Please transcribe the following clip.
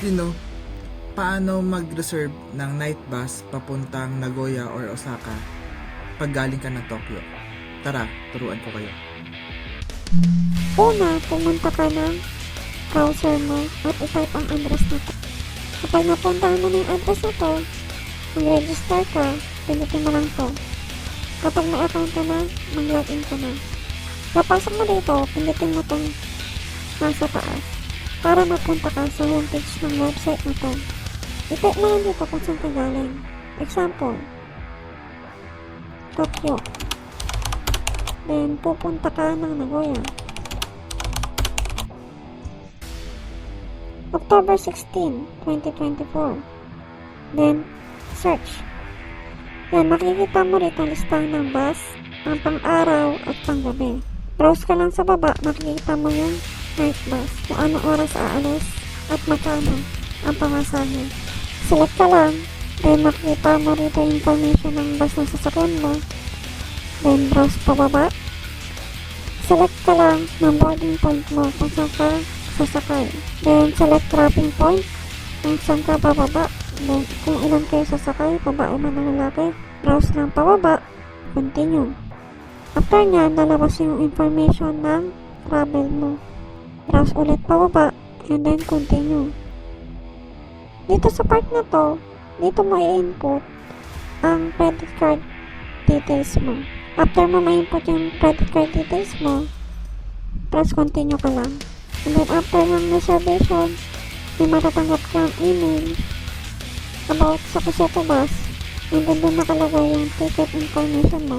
Shino, paano mag-reserve ng night bus papuntang Nagoya or Osaka pag galing ka ng Tokyo? Tara, turuan ko kayo. Una, pumunta ka ng browser mo at itype ang address na to. Kapag napuntahan mo na yung address na to, mag-register ka, pindutin mo lang to. Kapag may account ka na, mag-login ka na. Kapasok mo dito, pindutin mo tong nasa taas para mapunta ka sa homepage ng website na to. I-type mo lang dito kung saan ka galing. Example, Tokyo. Then, pupunta ka ng Nagoya. October 16, 2024. Then, search. Yan, makikita mo rito listahan ng bus, ang pang-araw at pang-gabi. Browse ka lang sa baba, makikita mo yung night bus, kung anong oras aalis at magkano ang pamasahe. Select ka lang, then makikita mo rito yung information ng bus na sasakyan mo. Then, browse pababa. Select ka lang ng boarding point mo kung saan ka sasakay. Then, select dropping point kung saan ka bababa. Then, kung ilan kayo sasakay, babae man o lalaki, browse lang pababa, continue. After nya, lalabas yung information ng travel mo. Browse ulit pababa, and then continue. Dito sa part na to, dito mo i-input ang credit card details mo. After mo ma-input yung credit card details mo, press continue ka lang. And then after ng reservation, may matatanggap kang email about sa Kuseto Bus, and then doon nakalagay yung ticket information mo.